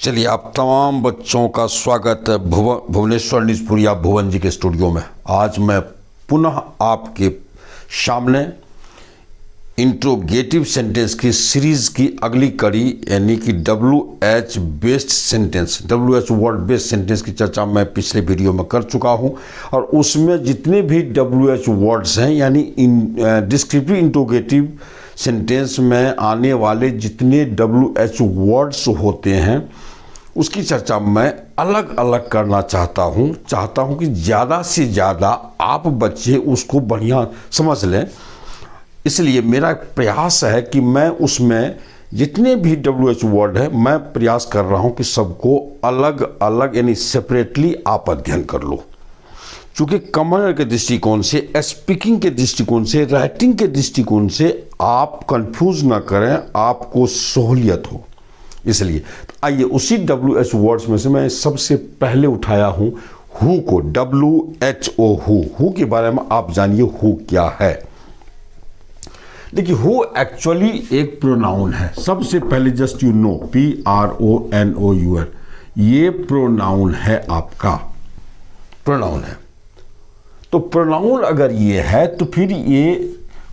चलिए, आप तमाम बच्चों का स्वागत है भुवनेश्वर निजपुरिया भुवन जी के स्टूडियो में। आज मैं पुनः आपके सामने इंट्रोगेटिव सेंटेंस की सीरीज़ की अगली कड़ी यानी कि WH based sentence, WH word based sentence की चर्चा मैं पिछले वीडियो में कर चुका हूं और उसमें जितने भी WH वर्ड्स हैं यानी डिस्क्रिप्टिव इंट्रोगेटिव सेंटेंस में आने वाले जितने WH वर्ड्स होते हैं उसकी चर्चा मैं अलग अलग करना चाहता हूं कि ज़्यादा से ज़्यादा आप बच्चे उसको बढ़िया समझ लें। इसलिए मेरा प्रयास है कि मैं उसमें जितने भी WH वर्ड है मैं प्रयास कर रहा हूं कि सबको अलग अलग यानी सेपरेटली आप अध्ययन कर लो। चूँकि कमांडर के दृष्टिकोण से, स्पीकिंग के दृष्टिकोण से, राइटिंग के दृष्टिकोण से आप कंफ्यूज ना करें, आपको सहूलियत हो। इसलिए तो आइए उसी WH वर्ड्स में से मैं सबसे पहले उठाया हूं हु को, WHO हु के बारे में आप जानिए हु क्या है। देखिए, हु एक्चुअली एक प्रोनाउन है। सबसे पहले जस्ट यू नो, PRONOUN, ये प्रोनाउन है, आपका प्रोनाउन है। तो प्रोनाउन अगर ये है तो फिर ये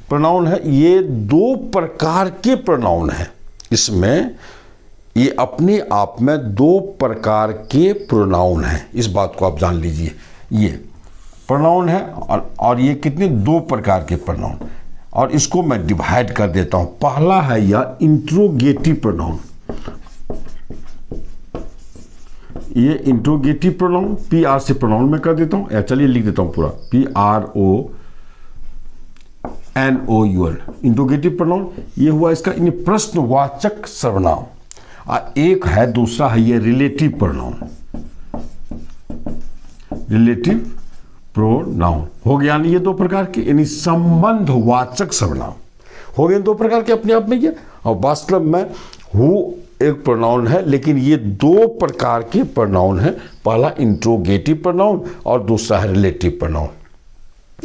प्रोनाउन है, ये दो प्रकार के प्रोनाउन है। इसमें ये अपने आप में दो प्रकार के प्रोनाउन हैं, इस बात को आप जान लीजिए। ये प्रोनाउन है और ये कितने दो प्रकार के प्रोनाउन, और इसको मैं डिवाइड कर देता हूं। पहला है यह इंट्रोगेटिव प्रोनाउन, ये इंट्रोगेटिव प्रोनाउन PR से प्रोनाउन में कर देता हूं, या चलिए लिख देता हूं पूरा PRONOUN, इंट्रोगेटिव प्रोनाउन। ये हुआ इसका प्रश्नवाचक सर्वनाम। एक है, दूसरा है ये रिलेटिव प्रोनाउन, रिलेटिव प्रोनाउन हो गया। यानी ये दो प्रकार के यानी संबंधवाचक सर्वनाम हो गए दो प्रकार के अपने आप में ये। और वास्तव में हु एक प्रोनाउन है, लेकिन ये दो प्रकार के प्रोनाउन है। पहला इंट्रोगेटिव प्रोनाउन और दूसरा है रिलेटिव प्रोनाउन।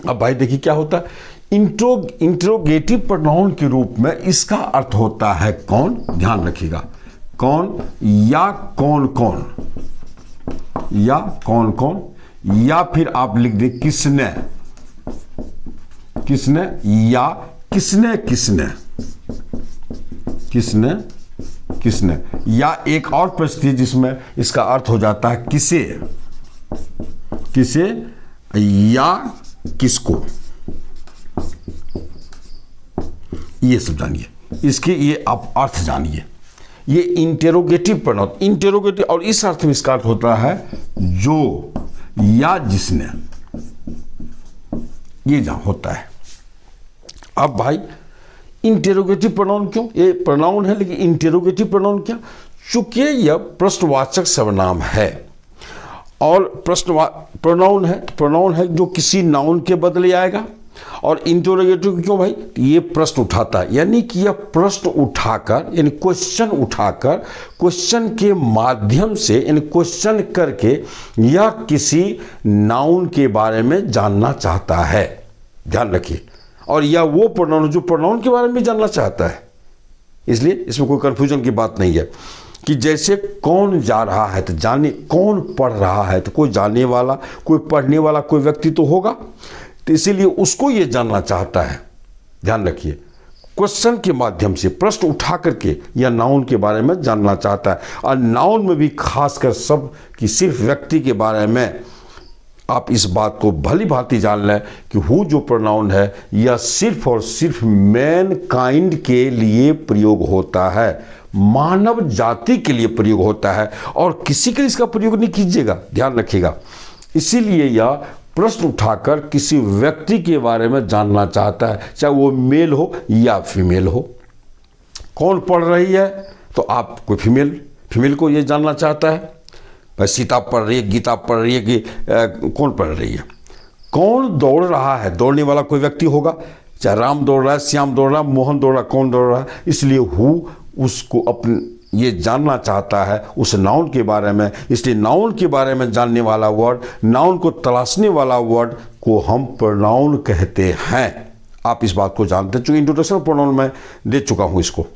अब भाई देखिए क्या होता है, इंट्रोगेटिव प्रोनाउन के रूप में इसका अर्थ होता है कौन, ध्यान रखिएगा, कौन या कौन कौन, या कौन कौन, या फिर आप लिख दें किसने किसने, या किसने किसने किसने किसने, या एक और परिस्थिति जिसमें इसका अर्थ हो जाता है किसे किसे या किसको। ये सब जानिए, इसके ये आप अर्थ जानिए। ये इंटेरोगेटिव प्रोनाउन, इंटेरोगेटिव, और इस अर्थ में इसका अर्थ होता है जो या जिसने, ये जहां होता है। अब भाई इंटेरोगेटिव प्रोनाउन क्यों, ये प्रोनाउन है लेकिन इंटेरोगेटिव प्रोनाउन क्या, चूंकि यह प्रश्नवाचक सर्वनाम है और प्रोनाउन है जो किसी नाउन के बदले आएगा। और इंटरोगेटिव क्यों भाई, ये प्रश्न उठाता है, यानी कि यह प्रश्न उठाकर यानी क्वेश्चन उठाकर, क्वेश्चन के माध्यम से यानी क्वेश्चन करके यह किसी नाउन के बारे में जानना चाहता है, ध्यान रखिए। और यह वो प्रोनाउन जो प्रोनाउन के बारे में जानना चाहता है, इसलिए इसमें कोई कंफ्यूजन की बात नहीं है। कि जैसे कौन जा रहा है तो जाने, कौन पढ़ रहा है तो कोई जाने वाला, कोई पढ़ने वाला कोई व्यक्ति तो होगा, तो इसीलिए उसको ये जानना चाहता है। ध्यान रखिए, क्वेश्चन के माध्यम से प्रश्न उठा करके यह नाउन के बारे में जानना चाहता है। और नाउन में भी खासकर सब कि सिर्फ व्यक्ति के बारे में आप इस बात को भली भांति जान लें कि हु जो प्रोनाउन है यह सिर्फ और सिर्फ मैन काइंड के लिए प्रयोग होता है, मानव जाति के लिए प्रयोग होता है, और किसी के लिए इसका प्रयोग नहीं कीजिएगा, ध्यान रखिएगा। इसीलिए यह प्रश्न उठाकर किसी व्यक्ति के बारे में जानना चाहता है, चाहे वो मेल हो या फीमेल हो। कौन पढ़ रही है तो आप कोई फीमेल को ये जानना चाहता है, भाई सीता पढ़ रही है, गीता पढ़ रही है कि कौन पढ़ रही है। कौन दौड़ रहा है, दौड़ने वाला कोई व्यक्ति होगा, चाहे राम दौड़ रहा है, श्याम दौड़ रहा है, मोहन दौड़ रहा है, कौन दौड़ रहा है। इसलिए हु उसको अपने ये जानना चाहता है उस नाउन के बारे में, इसलिए नाउन के बारे में जानने वाला वर्ड, नाउन को तलाशने वाला वर्ड को हम प्रोनाउन कहते हैं। आप इस बात को जानते हैं, चूंकि इंट्रोडक्शन प्रोनाउन में दे चुका हूं इसको।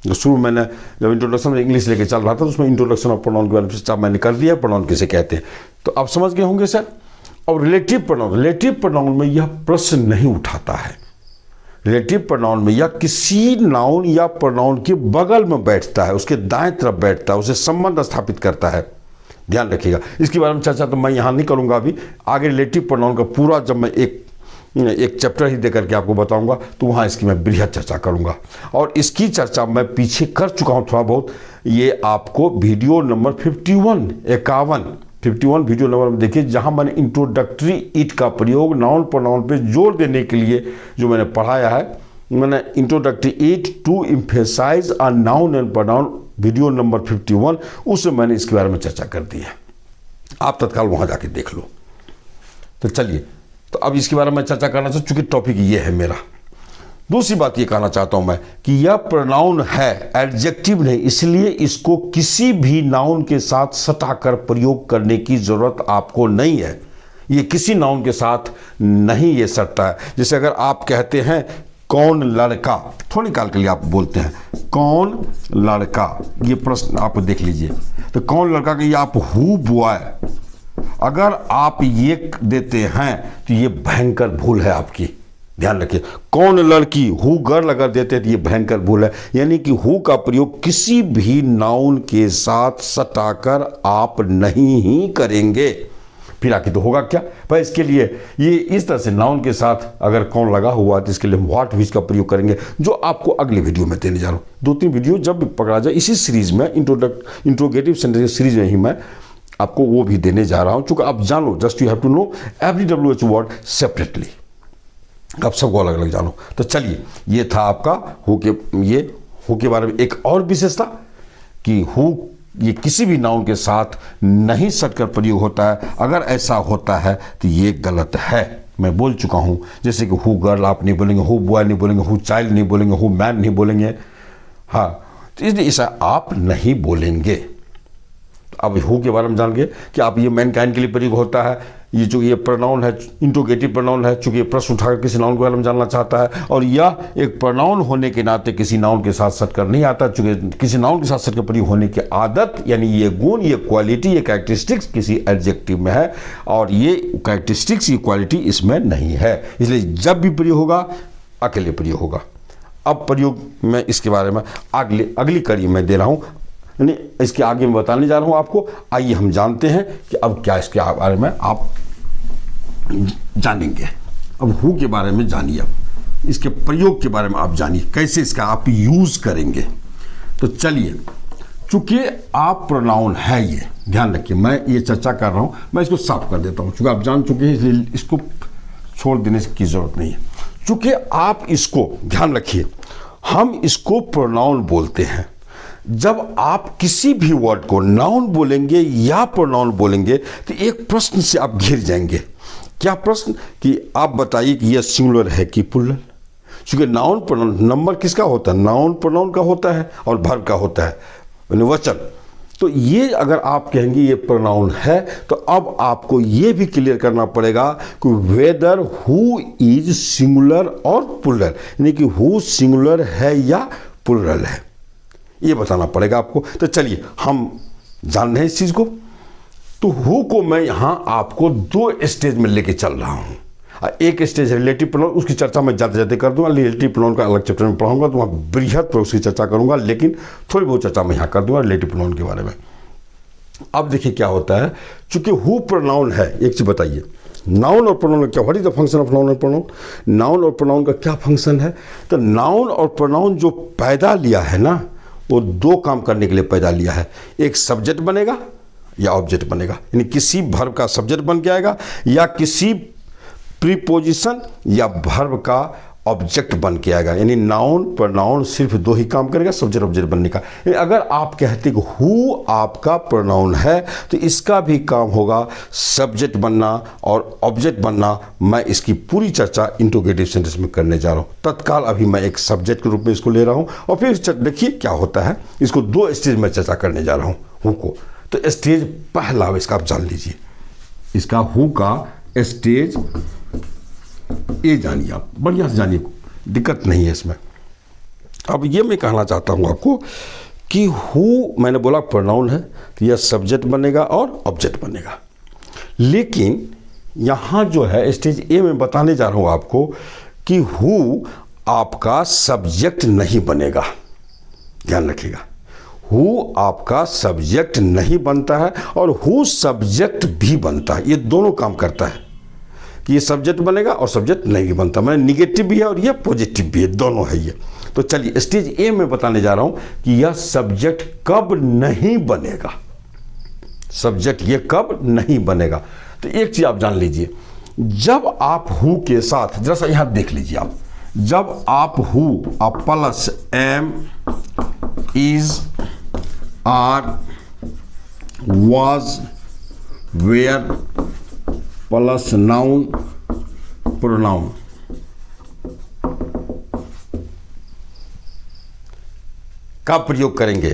शुरू मैंने जब इंट्रोडक्शन में इंग्लिश लेके चल रहा था तो उसमें इंट्रोडक्शन ऑफ प्रोनाउन के बारे में चर्चा मैंने कर दिया, प्रोनाउन किसे कहते हैं, तो आप समझ गए होंगे सर। और रिलेटिव प्रोनाउन में यह प्रश्न नहीं उठाता है। रिलेटिव प्रोनाउन में यह किसी नाउन या प्रोनाउन के बगल में बैठता है, उसके दाएं तरफ बैठता है, उसे संबंध स्थापित करता है। ध्यान रखिएगा, इसके बारे में चर्चा तो मैं यहाँ नहीं करूँगा अभी, आगे रिलेटिव प्रोनाउन का पूरा जब मैं एक चैप्टर ही देकर के आपको बताऊंगा तो वहाँ इसकी मैं बृहद चर्चा करूंगा। और इसकी चर्चा मैं पीछे कर चुका हूँ थोड़ा बहुत, ये आपको वीडियो नंबर 51 वीडियो नंबर में देखिए, जहाँ मैंने इंट्रोडक्टरी इट का प्रयोग नाउन प्रोनाउन पे जोर देने के लिए जो मैंने पढ़ाया है, मैंने introductory it to emphasize a noun and pronoun video number 51, उसमें मैंने इसके बारे में चर्चा कर दी है, आप तत्काल वहाँ जाके देख लो। तो चलिए, तो अब इसके बारे में चर्चा करना चाहता हूँ, चूंकि टॉपिक ये है मेरा। दूसरी बात ये कहना चाहता हूं मैं कि यह प्रोनाउन है, एडजेक्टिव नहीं, इसलिए इसको किसी भी नाउन के साथ सटाकर प्रयोग करने की जरूरत आपको नहीं है। ये किसी नाउन के साथ नहीं ये सटता है। जैसे अगर आप कहते हैं कौन लड़का, थोड़ी काल के लिए आप बोलते हैं कौन लड़का, ये प्रश्न आप देख लीजिए, तो कौन लड़का का ये आप हु बॉय, अगर आप ये देते हैं तो ये भयंकर भूल है आपकी। ध्यान रखिए, कौन लड़की, हु गर्ल अगर देते हैं तो ये भयंकर भूल है। यानी कि हु का प्रयोग किसी भी नाउन के साथ सटाकर आप नहीं ही करेंगे। फिर आखिर तो होगा क्या भाई, इसके लिए ये इस तरह से नाउन के साथ अगर कौन लगा हुआ तो इसके लिए हम व्हाट विच का प्रयोग करेंगे, जो आपको अगले वीडियो में देने जा रहा हूँ। 2-3 वीडियो जब भी पकड़ा जाए इसी सीरीज में, इंट्रोगेटिव सेंटेंस सीरीज में ही मैं आपको वो भी देने जा रहा हूँ, चूंकि आप जानो, just you have to know every WH word separately, आप सबको अलग अलग जानो। तो चलिए, ये था आपका हु के बारे में एक और विशेषता कि हु ये किसी भी नाउन के साथ नहीं सटकर प्रयोग होता है। अगर ऐसा होता है तो ये गलत है, मैं बोल चुका हूँ। जैसे कि हु गर्ल आप नहीं बोलेंगे, हु बॉय नहीं बोलेंगे, हु चाइल्ड नहीं बोलेंगे, हु मैन नहीं बोलेंगे, हाँ, तो इसलिए ऐसा आप नहीं बोलेंगे। अब हु के बारे में जान गए कि आप ये मैनकाइंड के लिए प्रयोग होता है। ये जो ये प्रोनाउन है, इंट्रोगेटिव प्रोनाउन है, चूंकि ये प्रश्न उठाकर किसी नाउन के बारे में जानना चाहता है, और यह एक प्रोनाउन होने के नाते किसी नाउन के साथ सटकर नहीं आता, चूंकि किसी नाउन के साथ सटकर प्रयोग होने की आदत, यानी ये गुण, ये क्वालिटी, ये कैरेक्टरिस्टिक्स किसी एडजेक्टिव में है, और ये कैरेक्टरिस्टिक्स, ये क्वालिटी इसमें नहीं है। इसलिए जब भी प्रयोग होगा अकेले प्रयोग होगा। अब प्रयोग मैं इसके बारे में अगली कड़ी में दे रहा हूँ, यानी इसके आगे मैं बताने जा रहा हूं आपको। आइए हम जानते हैं कि अब क्या इसके बारे में आप जानेंगे। अब हु के बारे में जानिए, अब इसके प्रयोग के बारे में आप जानिए, कैसे इसका आप यूज करेंगे। तो चलिए, चूंकि आप प्रोनाउन है, ये ध्यान रखिए, मैं ये चर्चा कर रहा हूं, मैं इसको साफ कर देता हूं, चूंकि आप जान चुके हैं इसलिए इसको छोड़ देने की जरूरत नहीं है। चूंकि आप इसको ध्यान रखिए, हम इसको प्रोनाउन बोलते हैं। जब आप किसी भी वर्ड को नाउन बोलेंगे या प्रोनाउन बोलेंगे तो एक प्रश्न से आप घिर जाएंगे। क्या प्रश्न? कि आप बताइए कि यह सिंगुलर है कि प्लूरल। क्योंकि नाउन प्रोनाउन नंबर किसका होता है? नाउन प्रोनाउन का होता है और वर्ब का होता है, वचन। तो ये अगर आप कहेंगे ये प्रोनाउन है, तो अब आपको ये भी क्लियर करना पड़ेगा कि वेदर हु इज सिंगुलर और प्लूरल, यानी कि हु सिंगुलर है या प्लूरल है, ये बताना पड़ेगा आपको। तो चलिए हम जान रहे हैं इस चीज को। तो हु को मैं यहां आपको 2 स्टेज में लेके चल रहा हूं। एक स्टेज रिलेटिव प्रोनाउन, उसकी चर्चा मैं जाते जाते कर दूंगा। रिलेटिव प्रोनाउन का अलग चैप्टर में पढ़ाऊंगा, तो वहां बृहद पर उसकी चर्चा करूंगा, लेकिन थोड़ी बहुत चर्चा मैं यहां कर दूंगा रिलेटिव प्रोनाउन के बारे में। अब देखिए क्या होता है, चूंकि हु प्रोनाउन है, एक चीज बताइए, नाउन और प्रोनाउन क्या, what is the function of noun और प्रोनाउन? नाउन और प्रोनाउन का क्या फंक्शन है? तो नाउन और प्रोनाउन जो पैदा लिया है ना, वो 2 काम करने के लिए पैदा लिया है। एक सब्जेक्ट बनेगा या ऑब्जेक्ट बनेगा, यानी किसी वर्ब का सब्जेक्ट बन के आएगा, या किसी प्रीपोजिशन या वर्ब का ऑब्जेक्ट बन के आएगा। यानी नाउन प्रोनाउन सिर्फ 2 ही काम करेगा, सब्जेक्ट ऑब्जेक्ट बनने का। अगर आप कहते कि हु आपका प्रोनाउन है, तो इसका भी काम होगा सब्जेक्ट बनना और ऑब्जेक्ट बनना। मैं इसकी पूरी चर्चा इंट्रोगेटिव सेंटेंस में करने जा रहा हूं। तत्काल अभी मैं एक सब्जेक्ट के रूप में इसको ले रहा हूं, और फिर देखिए क्या होता है। इसको 2 स्टेज में चर्चा करने जा रहा हूं हु को। तो स्टेज पहला इसका आप जान लीजिए, इसका हु का स्टेज ए जानिए, आप बढ़िया से जानिए, दिक्कत नहीं है इसमें। अब ये मैं कहना चाहता हूँ आपको कि हु मैंने बोला प्रोनाउन है तो यह सब्जेक्ट बनेगा और ऑब्जेक्ट बनेगा, लेकिन यहाँ जो है स्टेज ए में बताने जा रहा हूँ आपको कि हु आपका सब्जेक्ट नहीं बनेगा। ध्यान रखिएगा, हु आपका सब्जेक्ट नहीं बनता है और हु सब्जेक्ट भी बनता है। ये दोनों काम करता है कि ये सब्जेक्ट बनेगा और सब्जेक्ट नहीं बनता। मैंने निगेटिव भी है और ये पॉजिटिव भी है, दोनों है ये। तो चलिए स्टेज ए में बताने जा रहा हूं कि यह सब्जेक्ट कब नहीं बनेगा, सब्जेक्ट ये कब नहीं बनेगा। तो एक चीज आप जान लीजिए, जब आप हु के साथ जरा सा यहां देख लीजिए आप, जब आप हु आप plus am is are was were plus noun pronoun, का प्रयोग करेंगे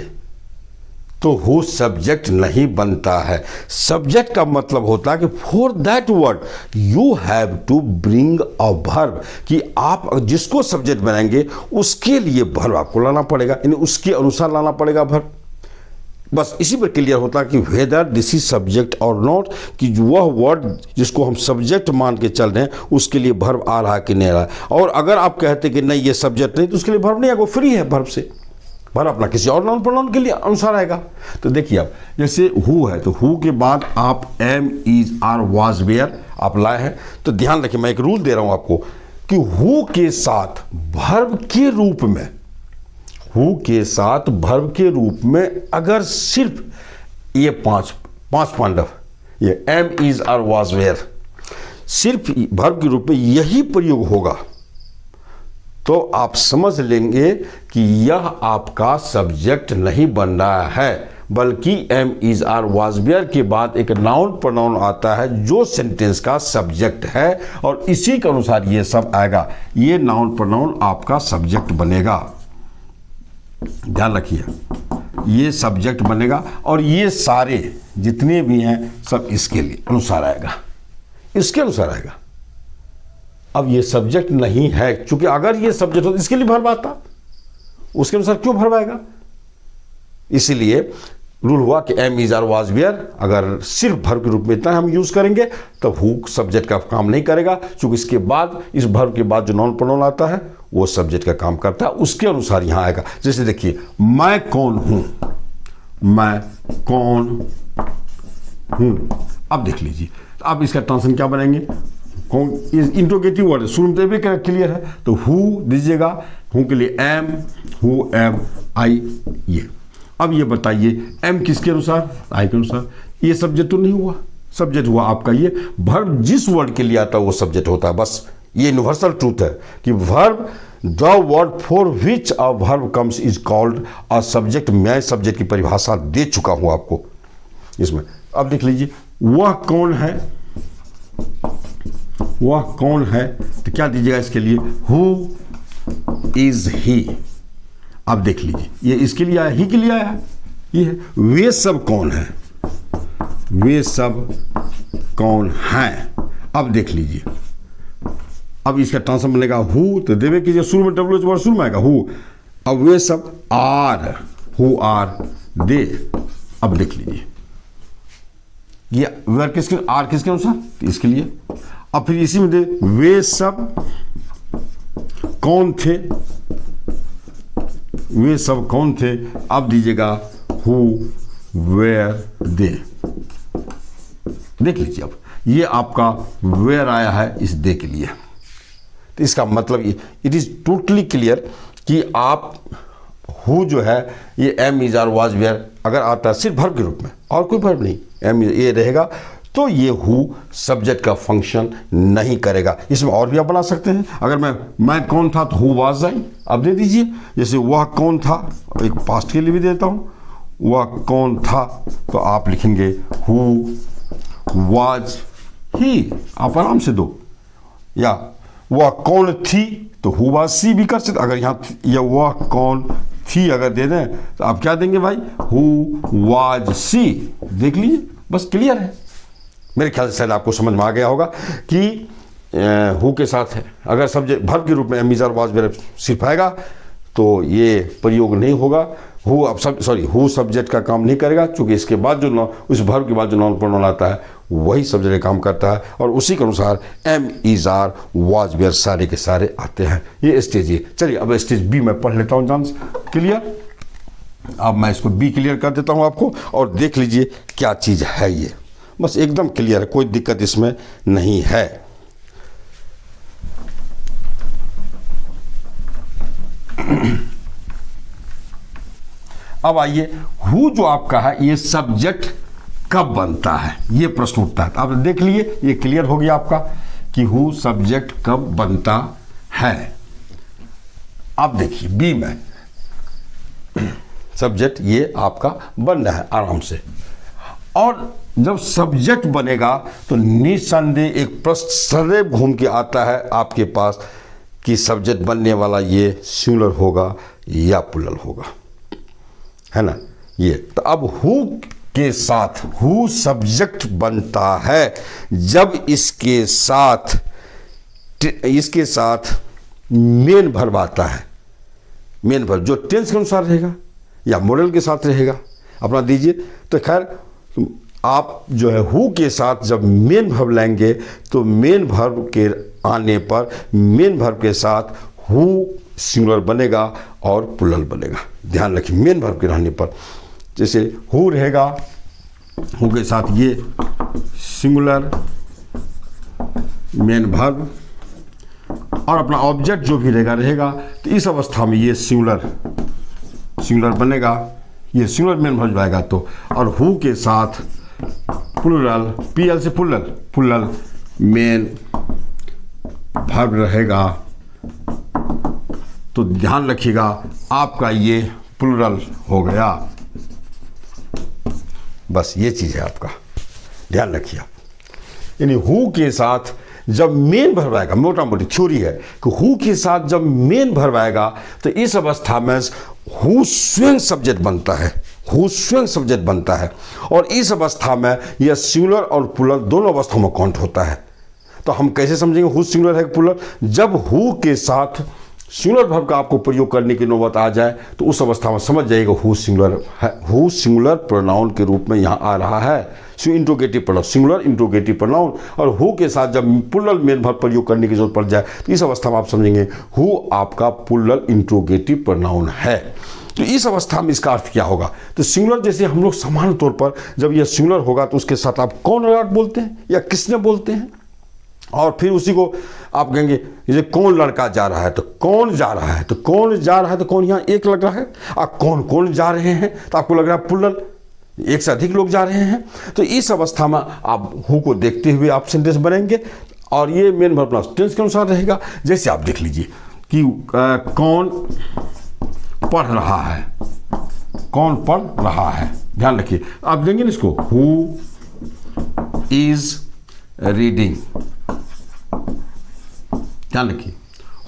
तो हु सब्जेक्ट नहीं बनता है। सब्जेक्ट का मतलब होता है कि for that word you have to bring a verb, कि आप जिसको सब्जेक्ट बनाएंगे उसके लिए वर्ब आपको लाना पड़ेगा, यानी उसके अनुसार लाना पड़ेगा वर्ब। बस इसी पर क्लियर होता है कि वेदर दिस इज सब्जेक्ट और नॉट, कि वह वर्ड जिसको हम सब्जेक्ट मान के चल रहे हैं उसके लिए वर्ब आ रहा है कि नहीं आ रहा है। और अगर आप कहते कि नहीं ये सब्जेक्ट नहीं तो उसके लिए वर्ब नहीं आएगा, वो फ्री है वर्ब से, वर्ब अपना किसी और नाउन प्रोनाउन के लिए अनुसार आएगा। तो देखिए आप जैसे हु है तो हु के बाद आप am is are was were आप लाए हैं, तो ध्यान रखिए मैं एक रूल दे रहा हूं आपको कि हु के साथ वर्ब के रूप में, हु के साथ वर्ब के रूप में अगर सिर्फ ये पांच पांडव, ये am is are was were, सिर्फ वर्ब के रूप में यही प्रयोग होगा तो आप समझ लेंगे कि यह आपका सब्जेक्ट नहीं बन रहा है, बल्कि am is are was were के बाद एक नाउन प्रोनाउन आता है जो सेंटेंस का सब्जेक्ट है और इसी के अनुसार ये सब आएगा। ये नाउन प्रोनाउन आपका सब्जेक्ट बनेगा, ध्यान रखिए, ये सब्जेक्ट बनेगा और ये सारे जितने भी हैं सब इसके लिए अनुसार आएगा, इसके अनुसार आएगा। अब ये सब्जेक्ट नहीं है, क्योंकि अगर ये सब्जेक्ट होता इसके लिए वर्ब आता, उसके अनुसार क्यों वर्ब आएगा। इसीलिए रूल हुआ कि am is are was were अगर सिर्फ वर्ब के रूप में इतना हम यूज करेंगे तो हु सब्जेक्ट का काम नहीं करेगा, क्योंकि इसके बाद इस वर्ब के बाद जो नाउन प्रोनाउन आता है वो सब्जेक्ट का काम करता है, उसके अनुसार यहां आएगा। जैसे देखिए मैं कौन हूं, मैं कौन हूं, अब देख लीजिए अब इसका ट्रांसलेशन क्या बनाएंगे, कौन इंट्रोगेटिव वर्ड शुरू में भी क्लियर है, तो हु दीजिएगा, हु के लिए एम, हु एम आई ये। अब ये बताइए एम किसके अनुसार, आई के अनुसार। ये सब्जेक्ट तो नहीं हुआ, सब्जेक्ट हुआ आपका ये वर्ब, जिस वर्ड के लिए आता है वो सब्जेक्ट होता है। बस ये यूनिवर्सल ट्रूथ है कि verb the word for which a verb comes is called a subject. मैं सब्जेक्ट की परिभाषा दे चुका हूं आपको इसमें। अब देख लीजिए वह कौन है, वह कौन है, तो क्या दीजिएगा इसके लिए, हु इज ही। अब देख लीजिए ये इसके लिए आया, ही के लिए आया है, ये है वे सब कौन है, वे सब कौन हैं। अब देख लीजिए अब इसका ट्रांसफर बनेगा हु, तो देवे कीजिए शुरू में डब्ल्यू वर्ड शुरू में आएगा हु। अब वे सब आर, हु आर दे। अब देख लीजिए ये वेर किसके, आर किसके अनुसार, तो इसके लिए। अब फिर इसी में दे वे सब कौन थे, वे सब कौन थे। अब दीजिएगा हु वेयर दे। देख लीजिए अब ये आपका वेयर आया है इस दे के लिए, तो इसका मतलब इट इज टोटली क्लियर कि आप हु जो है ये am is are was were अगर आता है सिर्फ वर्ब के रूप में और कोई वर्ब नहीं, एम ये रहेगा, तो ये हु सब्जेक्ट का फंक्शन नहीं करेगा। इसमें और भी आप बना सकते हैं, अगर मैं कौन था तो हु वाज आई अब दे दीजिए। जैसे वह कौन था, एक पास्ट के लिए भी देता हूं, वह कौन था तो आप लिखेंगे हु वाज ही, आप आराम से दो। या वह कौन थी तो हु वाज सी भी कर सकते, अगर यहाँ या वह कौन थी अगर दे दें तो आप क्या देंगे भाई, हु वाज सी। देख लीजिए बस क्लियर है। मेरे ख्याल से शायद आपको समझ में आ गया होगा कि हु के साथ है अगर सब्जेक्ट वर्ब के रूप में am is are was were सिर्फ आएगा तो ये प्रयोग नहीं होगा। हु अब हु सब्जेक्ट का काम नहीं करेगा, क्योंकि इसके बाद जो उस वर्ब के बाद जो नाउन प्रोनाउन आता है वही सब्जेक्ट का काम करता है, और उसी के अनुसार am, is, are, was, were सारे के सारे आते हैं। ये स्टेज है। चलिए अब स्टेज बी मैं पढ़ लेता हूँ जान क्लियर। अब मैं इसको बी क्लियर कर देता हूँ आपको, और देख लीजिए क्या चीज़ है ये, बस एकदम क्लियर है, कोई दिक्कत इसमें नहीं है। अब आइए, हु जो आपका है ये सब्जेक्ट कब बनता है, ये प्रश्न उठता है। आप देख लिए, ये क्लियर हो गया आपका कि हु सब्जेक्ट कब बनता है। अब देखिए बी में सब्जेक्ट ये आपका बन रहा है आराम से, और जब सब्जेक्ट बनेगा तो निसंदेह एक प्रश्न सदैव घूम के आता है आपके पास कि सब्जेक्ट बनने वाला ये सिंगुलर होगा या प्लूरल होगा, है ना। ये तो अब हु के साथ हु सब्जेक्ट बनता है जब इसके साथ मेन वर्ब आता है। मेन वर्ब जो टेंस के अनुसार रहेगा या मॉडल के साथ रहेगा, अपना दीजिए। तो खैर आप जो है हु के साथ जब मेन वर्ब लेंगे तो मेन वर्ब के आने पर मेन वर्ब के साथ हु सिंगुलर बनेगा और प्लूरल बनेगा। ध्यान रखिए, मेन वर्ब के रहने पर जैसे हु रहेगा, हु के साथ ये सिंगुलर मेन वर्ब और अपना ऑब्जेक्ट जो भी रहेगा, तो इस अवस्था में ये सिंगुलर बनेगा, ये सिंगुलर मेन वर्ब आएगा तो। और हु के साथ प्लूरल, पीएल से प्लूरल मेन वर्ब रहेगा, तो ध्यान रखिएगा आपका ये प्लूरल हो गया। बस ये चीज़ है आपका, ध्यान रखिए आप। यानी हु के साथ जब मेन वर्ब आएगा, मोटा मोटी थ्योरी है कि हु के साथ जब मेन वर्ब आएगा तो इस अवस्था में हु स्वयं सब्जेक्ट बनता है, हु स्वयं सब्जेक्ट बनता है, और इस अवस्था में यह सिंगुलर और प्लूरल दोनों अवस्थाओं में काउंट होता है। तो हम कैसे समझेंगे हु सिंगुलर है प्लूरल? जब हु के साथ सिंगुलर वर्ब का आपको प्रयोग करने की नौबत आ जाए तो उस अवस्था में समझ जाइएगा हु सिंगुलर है, हु सिंगुलर प्रोनाउन के रूप में यहाँ आ रहा है। Interrogative pronoun, singular interrogative pronoun, और हु के साथ जब प्लूरल मेन वर्ब प्रयोग करने की जरूरत पड़ जाए तो इस अवस्था में आप समझेंगे हु आपका प्लूरल इंट्रोगेटिव प्रोनाउन है। तो इस अवस्था में इसका अर्थ क्या होगा? तो सिंगुलर जैसे हम लोग सामान्य तौर पर जब यह सिंगुलर होगा तो उसके साथ आप कौन लड़का बोलते हैं या किसने बोलते हैं, और फिर उसी को आप कहेंगे जैसे कौन लड़का जा रहा है तो कौन जा रहा है, तो कौन जा रहा है तो कौन यहाँ एक लग रहा है, और कौन कौन जा रहे हैं तो आपको लग रहा है प्लूरल, एक से अधिक लोग जा रहे हैं। तो इस अवस्था में आप हु को देखते हुए आप सेंटेंस बनेंगे, और ये मेन वर्ब प्लस टेंस के अनुसार रहेगा। जैसे आप देख लीजिए कि कौन पढ़ रहा है, कौन पढ़ रहा है, ध्यान रखिए। आप देंगे ना इसको हु इज रीडिंग, ध्यान रखिए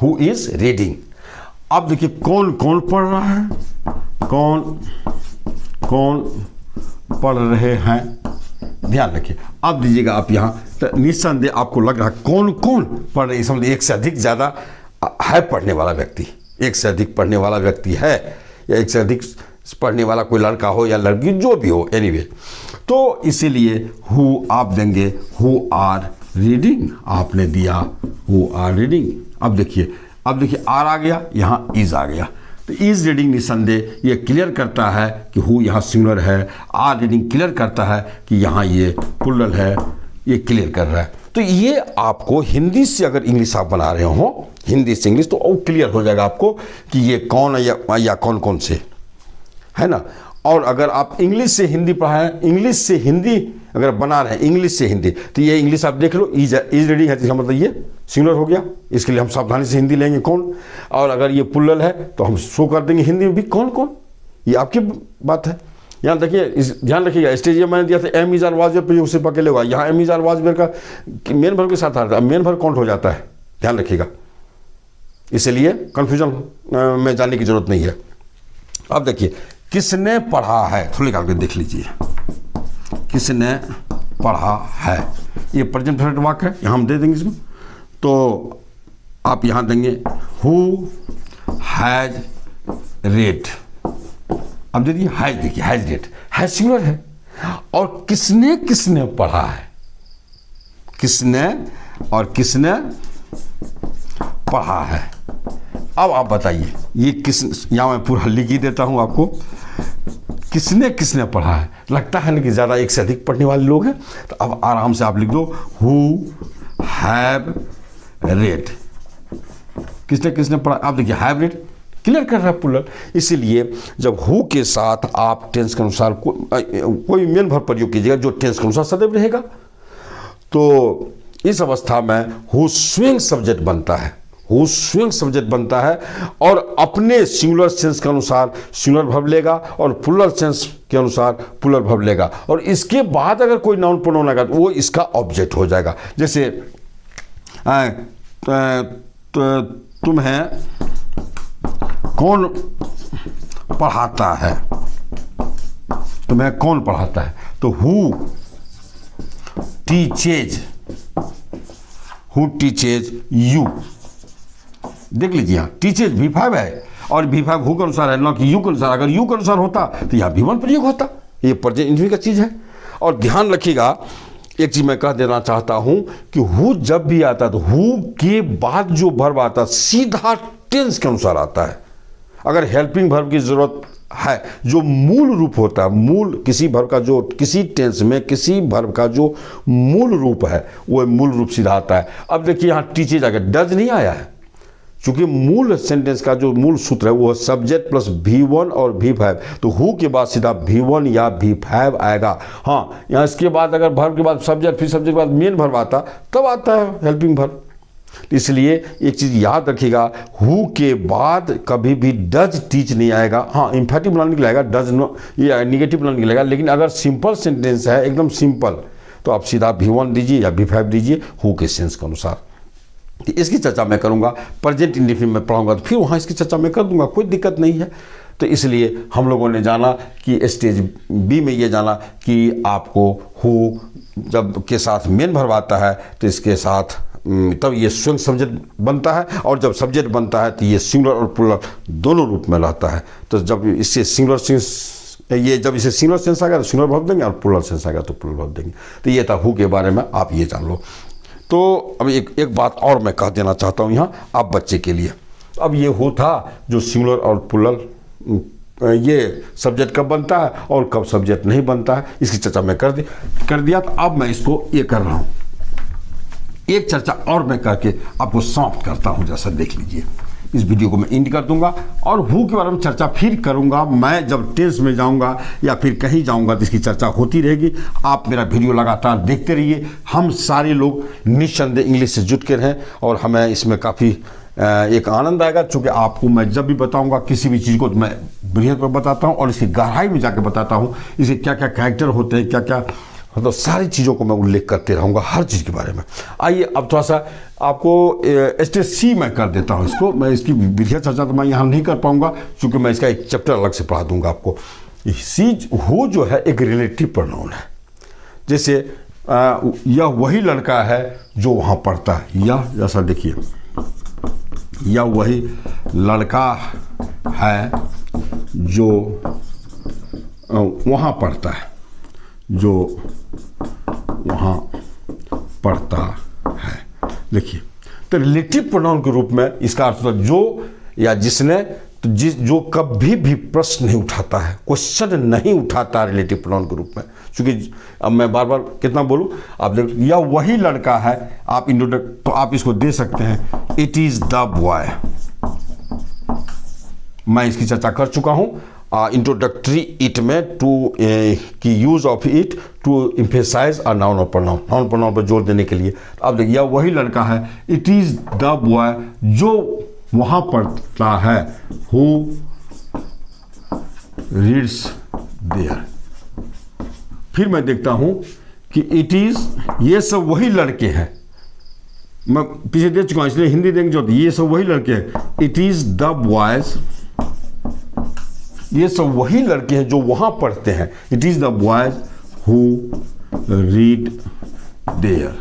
हु इज रीडिंग। अब देखिए कौन कौन पढ़ रहा है, कौन कौन पढ़ रहे हैं, ध्यान रखिए। अब दीजिएगा आप यहाँ, तो निस्संदेह आपको लग रहा है कौन कौन पढ़ रहे, समझिए एक से अधिक ज़्यादा है पढ़ने वाला व्यक्ति, एक से अधिक पढ़ने वाला व्यक्ति है, या एक से अधिक पढ़ने वाला कोई लड़का हो या लड़की जो भी हो, एनीवे। तो इसीलिए हु आप देंगे हु आर रीडिंग, आपने दिया हु आर रीडिंग। अब देखिए आर आ गया, यहाँ इज आ गया, तो इज रीडिंग निसंदेह ये क्लियर करता है कि हु यहाँ सिंगुलर है, आर रीडिंग क्लियर करता है कि यहाँ ये प्लूरल है, ये क्लियर कर रहा है। तो ये आपको हिंदी से अगर इंग्लिश आप बना रहे हो, हिंदी से इंग्लिश, तो वो क्लियर हो जाएगा आपको कि ये कौन है या कौन कौन से, है ना। और अगर आप इंग्लिश से हिंदी पढ़ाएं, इंग्लिश से हिंदी अगर बना रहे हैं, इंग्लिश से हिंदी, तो ये इंग्लिश आप देख लो इज रीडिंग है, तो मतलब ये सिंगुलर हो गया, इसके लिए हम सावधानी से हिंदी लेंगे कौन। और अगर ये प्लूरल है तो हम शो कर देंगे हिंदी में भी कौन कौन, ये आपकी बात है। यहाँ देखिए ध्यान रखिएगा, स्टेज ये मैंने दिया था am is are was were, उसे पकड़े होगा, यहाँ am is are was were का मेन वर्ब के साथ आता है, मेन वर्ब काउंट हो जाता है, ध्यान रखिएगा, इसलिए कंफ्यूजन में जाने की जरूरत नहीं है। अब देखिए किसने पढ़ा है, थोड़ी निकाल के देख लीजिए, किसने पढ़ा है, ये प्रेजेंट परफेक्ट वाक्य है, यहाँ हम दे देंगे इसमें। तो आप यहाँ देंगे हु हैज रेड। अब देखिए हैज, देखिए हैज रेड, हैज सिंगुलर है और किसने किसने पढ़ा है, किसने और किसने पढ़ा है। अब आप बताइए ये किस, यहाँ मैं पूरा लिख ही देता हूँ आपको, किसने किसने पढ़ा है। लगता है ना कि ज़्यादा एक से अधिक पढ़ने वाले लोग हैं, तो अब आराम से आप लिख दो हु हैव रेड, किसने किसने पढ़ा। आप देखिए हैव रेड क्लियर कर रहा है प्लूरल, इसीलिए जब हु के साथ आप टेंस के अनुसार कोई मेन वर्ब प्रयोग कीजिएगा जो टेंस के अनुसार सदैव रहेगा, तो इस अवस्था में हु स्विंग सब्जेक्ट बनता है, हु स्विंग सब्जेक्ट बनता है और अपने सिंगुलर सेंस के अनुसार सिंगुलर वर्ब लेगा और प्लूरल सेंस के अनुसार प्लूरल वर्ब लेगा, और इसके बाद अगर कोई नाउन प्रोनाउन आएगा तो वो इसका ऑब्जेक्ट हो जाएगा। जैसे तुम्हें कौन पढ़ाता है, तुम्हें कौन पढ़ाता है, तो who teaches, who teaches you. देख लीजिए यहाँ टीचेज V5 है और V5 हु के अनुसार है, ना कि यू के अनुसार। अगर यू के अनुसार होता तो यहाँ V1 प्रयोग होता, ये प्रेजेंट इंडेफिनिट का चीज़ है। और ध्यान रखिएगा एक चीज़ मैं कह देना चाहता हूँ कि हु जब भी आता है तो हु के बाद जो वर्ब आता है सीधा टेंस के अनुसार आता है। अगर हेल्पिंग वर्ब की ज़रूरत है, जो मूल रूप होता है, मूल किसी वर्ब का जो किसी टेंस में किसी वर्ब का जो मूल रूप है वो मूल रूप सीधा आता है। अब देखिए यहाँ टीचेज आ गया, डज नहीं आया है, क्योंकि मूल सेंटेंस का जो मूल सूत्र है वो सब्जेक्ट प्लस V1 और V5, तो हु के बाद सीधा V1 या V5 आएगा। हाँ, यहाँ इसके बाद अगर वर्ब के बाद सब्जेक्ट, फिर सब्जेक्ट के बाद मेन वर्ब आता तब आता है हेल्पिंग वर्ब। इसलिए एक चीज़ याद रखिएगा, हु के बाद कभी भी डज टीच नहीं आएगा। हाँ, इम्फेटिव प्रोनाउन निकलेगा, डज नो ये नेगेटिव प्रोनाउन निकलेगा, लेकिन अगर सिंपल सेंटेंस है एकदम सिंपल तो आप सीधा V1 दीजिए या V5 दीजिए हु के सेंस के अनुसार। इसकी चर्चा मैं करूंगा, प्रेजेंट इंडेफिनिट में पढ़ाऊंगा तो फिर वहाँ इसकी चर्चा मैं कर दूंगा, कोई दिक्कत नहीं है। तो इसलिए हम लोगों ने जाना कि स्टेज बी में ये जाना कि आपको हु जब के साथ मेन वर्ब आता है तो इसके साथ तब ये स्वयं सब्जेक्ट बनता है, और जब सब्जेक्ट बनता है तो ये सिंगुलर और प्लूरल दोनों रूप में रहता है। तो जब इससे सिंगुलर सेंस, ये जब इसे सिंगुलर सेंस आएगा तो सिंगुलर वर्ब देंगे और प्लूरल सेंस आएगा तो प्लूरल वर्ब देंगे। तो ये था हु के बारे में, आप ये जान लो। तो अब एक बात और मैं कह देना चाहता हूँ यहाँ आप बच्चे के लिए। अब ये हु था जो सिंगुलर और प्लूरल ये सब्जेक्ट कब बनता है और कब सब्जेक्ट नहीं बनता है, इसकी चर्चा मैं कर दिया। तो अब मैं इसको ये कर रहा हूँ, एक चर्चा और मैं करके आपको समाप्त करता हूँ। जैसा देख लीजिए, इस वीडियो को मैं एंड कर दूंगा और हु के बारे में चर्चा फिर करूंगा। मैं जब टेंस में जाऊंगा या फिर कहीं जाऊंगा तो इसकी चर्चा होती रहेगी। आप मेरा वीडियो लगातार देखते रहिए। हम सारे लोग निस्संदेह इंग्लिश से जुट के रहें और हमें इसमें काफ़ी एक आनंद आएगा, चूँकि आपको मैं जब भी बताऊंगा किसी भी चीज़ को तो मैं बृहद पर बताता हूँ और इसकी गहराई में जाकर बताता हूँ, इसे क्या क्या कैरेक्टर होते हैं, क्या क्या मतलब सारी चीज़ों को मैं उल्लेख करते रहूँगा हर चीज़ के बारे में। आइए अब थोड़ा सा आपको स्टेज सी में कर देता हूँ इसको। मैं इसकी विधिया चर्चा तो मैं यहाँ नहीं कर पाऊँगा क्योंकि मैं इसका एक चैप्टर अलग से पढ़ा दूँगा आपको। सी हु जो है एक रिलेटिव प्रोनाउन है। जैसे यह वही लड़का है जो वहाँ पढ़ता है, यह जैसा देखिए यह वही लड़का है जो वहाँ पढ़ता है, जो वहाँ पढ़ता है। देखिए, तो रिलेटिव प्रोनाउन के रूप में इसका अर्थ होता है जो या जिसने, तो जो कभी भी प्रश्न नहीं उठाता है, क्वेश्चन नहीं उठाता रिलेटिव प्रोनाउन के रूप में। क्योंकि अब मैं बार बार कितना बोलूँ, आप देख, यह वही लड़का है, आप इंट्रोडक्ट तो आप इसको दे सकते हैं, इट इज़ द बॉय। मैं इसकी चर्चा कर चुका हूँ इंट्रोडक्टरी इट में, टू की use of it to emphasize a noun और प्रोनाउन, नाउन प्रोनाउन पर जोर देने के लिए। अब देखिए, वही लड़का है, इट इज द बॉय जो वहाँ पढ़ता है, हु रीड्स देयर। फिर मैं देखता हूँ कि इट इज, ये सब वही लड़के हैं, मैं पीछे दे चुका हूँ इसलिए हिंदी देंगे जो, ये सब वही लड़के हैं, इट इज द बॉयज, ये सब वही लड़के हैं जो वहाँ पढ़ते हैं, it is the boys who read there.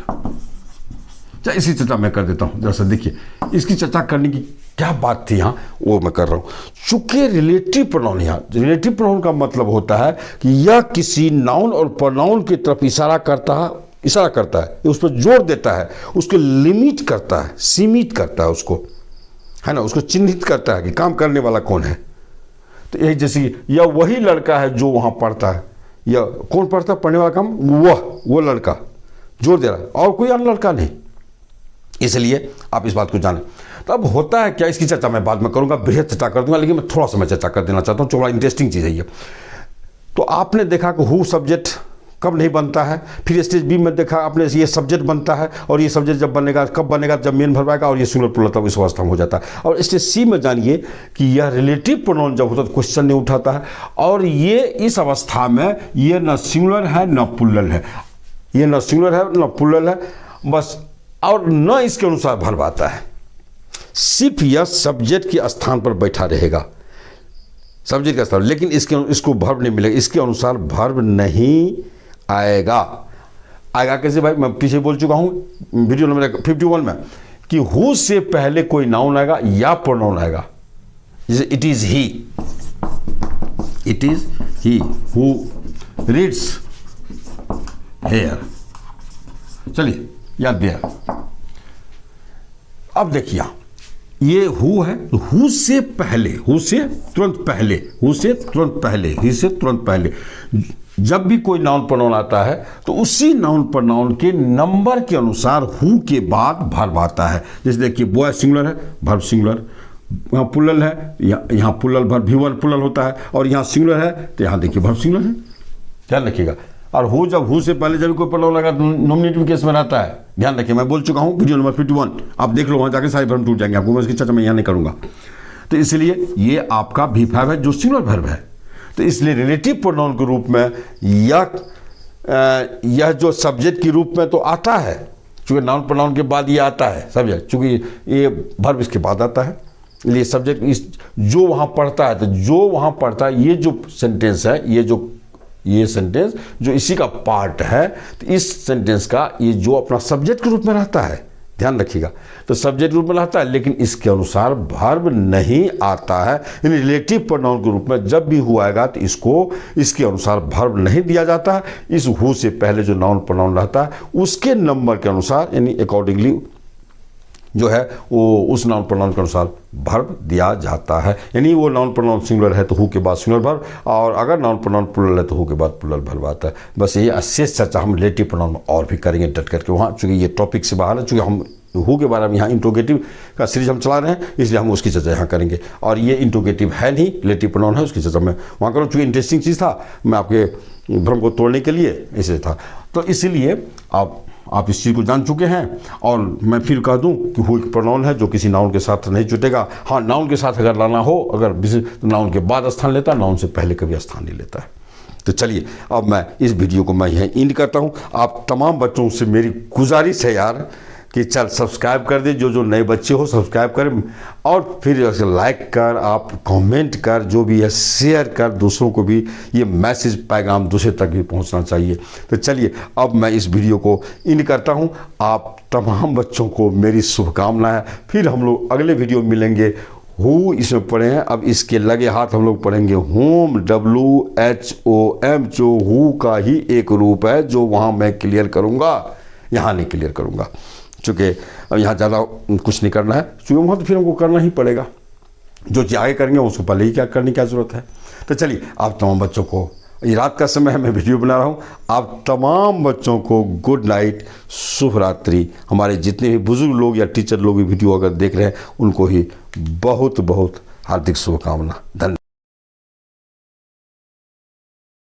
चलिए इसकी चर्चा मैं कर देता हूँ। जैसा देखिए, इसकी चर्चा करने की क्या बात थी यहाँ, वो मैं कर रहा हूँ। चूंकि रिलेटिव प्रोनाउन, यहाँ रिलेटिव प्रोनाउन का मतलब होता है कि यह किसी नाउन और प्रोनाउन की तरफ इशारा करता है, उस पर जोर देता है, उसको लिमिट करता है, सीमित करता है उसको, है ना, उसको चिन्हित करता है कि काम करने वाला कौन है। तो यही जैसे यह वही लड़का है जो वहाँ पढ़ता है, या कौन पढ़ता है, पढ़ने वाला काम वो लड़का, जोर दे रहा है, और कोई अन्य लड़का नहीं। इसलिए आप इस बात को जानें। तो अब होता है क्या, इसकी चर्चा मैं बाद में करूंगा, बृहद चर्चा कर दूंगा, लेकिन मैं थोड़ा सा मैं चर्चा कर देना चाहता हूँ, थोड़ा इंटरेस्टिंग चीज़ है ये। तो आपने देखा कि हु सब्जेक्ट कब नहीं बनता है, फिर स्टेज बी में देखा आपने ये सब्जेक्ट बनता है, और ये सब्जेक्ट जब बनेगा, कब बनेगा, जब मेन वर्ब आएगा और ये सिंगुलर प्लूरल, तब इस अवस्था में हो जाता है। और स्टेज सी में जानिए कि यह रिलेटिव प्रोनाउन जब होता है तो क्वेश्चन नहीं उठाता है, और ये इस अवस्था में ये न सिंगुलर है न प्लूरल है, ये न सिंगुलर है न प्लूरल है बस, और न इसके अनुसार वर्ब आता है। सिर्फ यह सब्जेक्ट के स्थान पर बैठा रहेगा, सब्जेक्ट का स्थान, लेकिन इसको वर्ब नहीं मिलेगा, इसके अनुसार वर्ब नहीं आएगा। कैसे भाई, मैं पीछे बोल चुका हूं वीडियो नंबर 51 में कि हु से पहले कोई नाउन आएगा या प्रोनाउन आएगा। जैसे it is he who reads here, चलिए याद दिया। अब देखिए ये हु है, हु से पहले, हु से तुरंत पहले जब भी कोई नाउन प्रोनाउन आता है तो उसी नाउन प्रोनाउन के नंबर के अनुसार हु के बाद वर्ब आता है। जैसे देखिए बॉय सिंगुलर है, वर्ब सिंगुलर, यहाँ प्लूरल है, यहाँ प्लूरल वर्ब V1 प्लूरल होता है, और यहाँ सिंगुलर है तो यहाँ देखिए वर्ब सिंगुलर है, ध्यान रखिएगा। और हु जब हु से पहले जब कोई प्रोनाउन लगा तो नॉमिनेटिव केस में रहता है, ध्यान रखिए। मैं बोल चुका हूँ वीडियो नंबर 51, आप देख लो, वहाँ जाके सारे वर्ब टूट जाएंगे आपको, मैं इसकी चर्चा मैं यहाँ नहीं करूँगा। तो इसलिए ये आपका V5 है जो सिंगुलर वर्ब है। तो इसलिए रिलेटिव प्रोनाउन के रूप में यह जो सब्जेक्ट के रूप में तो आता है, चूँकि नाउन प्रोनाउन के बाद ये आता है सब्जेक्ट, चूँकि ये वर्ब इसके बाद आता है, इसलिए सब्जेक्ट इस जो वहाँ पढ़ता है, तो जो वहाँ पढ़ता है, ये जो सेंटेंस है, ये सेंटेंस जो इसी का पार्ट है, तो इस सेंटेंस का ये जो अपना सब्जेक्ट के रूप में रहता है, ध्यान रखिएगा। तो सब्जेक्ट रूप में रहता है, लेकिन इसके अनुसार वर्ब नहीं आता है। यानी रिलेटिव प्रोनाउन के रूप में जब भी हु आएगा तो इसके अनुसार वर्ब नहीं दिया जाता है। इस हु से पहले जो नाउन प्रोनाउन रहता है उसके नंबर के अनुसार, यानी अकॉर्डिंगली जो है वो उस नाउन प्रोनाउन के अनुसार वर्ब दिया जाता है। यानी वो नाउन प्रोनाउन सिंगुलर है तो हु के बाद सिंगुलर वर्ब, और अगर नाउन प्रोनाउन प्लूरल है तो हु के बाद प्लूरल वर्ब आता है। बस ये अशेष चर्चा हम रिलेटिव प्रोनाउन में और भी करेंगे डट करके वहाँ, चूँकि ये टॉपिक से बाहर है, चूँकि हम हु के बारे में यहाँ इंट्रोगेटिव का सीरीज हम चला रहे हैं, इसलिए हम उसकी चर्चा यहाँ करेंगे। और ये इंट्रोगेटिव है नहीं, रिलेटिव प्रोनाउन है, उसकी चर्चा मैं वहाँ करूँ, चूँकि इंटरेस्टिंग चीज़ था, मैं आपके भ्रम को तोड़ने के लिए इसे था। तो इसलिए आप इस चीज़ को जान चुके हैं। और मैं फिर कह दूं कि हु एक प्रोनाउन है जो किसी नाउन के साथ नहीं जुटेगा। हाँ, नाउन के साथ अगर लाना हो, अगर तो नाउन के बाद स्थान लेता है, नाउन से पहले कभी स्थान नहीं लेता है। तो चलिए अब मैं इस वीडियो को मैं यहीं एंड करता हूँ। आप तमाम बच्चों से मेरी गुजारिश है यार कि चल सब्सक्राइब कर दे, जो नए बच्चे हो सब्सक्राइब करें, और फिर लाइक कर, आप कमेंट कर, जो भी है शेयर कर, दूसरों को भी ये मैसेज पैगाम दूसरे तक भी पहुंचना चाहिए। तो चलिए अब मैं इस वीडियो को एंड करता हूं। आप तमाम बच्चों को मेरी शुभकामनाएं। फिर हम लोग अगले वीडियो में मिलेंगे। हु इसमें पढ़े हैं, अब इसके लगे हाथ हम लोग पढ़ेंगे होम, WHOM, जो हु का ही एक रूप है, जो वहाँ मैं क्लियर करूँगा, यहाँ नहीं क्लियर करूँगा, चूँकि अब यहाँ ज़्यादा कुछ नहीं करना है, चूँकि वहाँ तो फिर हमको करना ही पड़ेगा। जो आगे करेंगे उसको पहले ही क्या करने की ज़रूरत है। तो चलिए आप तमाम बच्चों को, ये रात का समय है, मैं वीडियो बना रहा हूँ, आप तमाम बच्चों को गुड नाइट, शुभ रात्रि। हमारे जितने भी बुजुर्ग लोग या टीचर लोग भी वीडियो अगर देख रहे हैं उनको ही बहुत बहुत हार्दिक शुभकामना। धन्यवाद।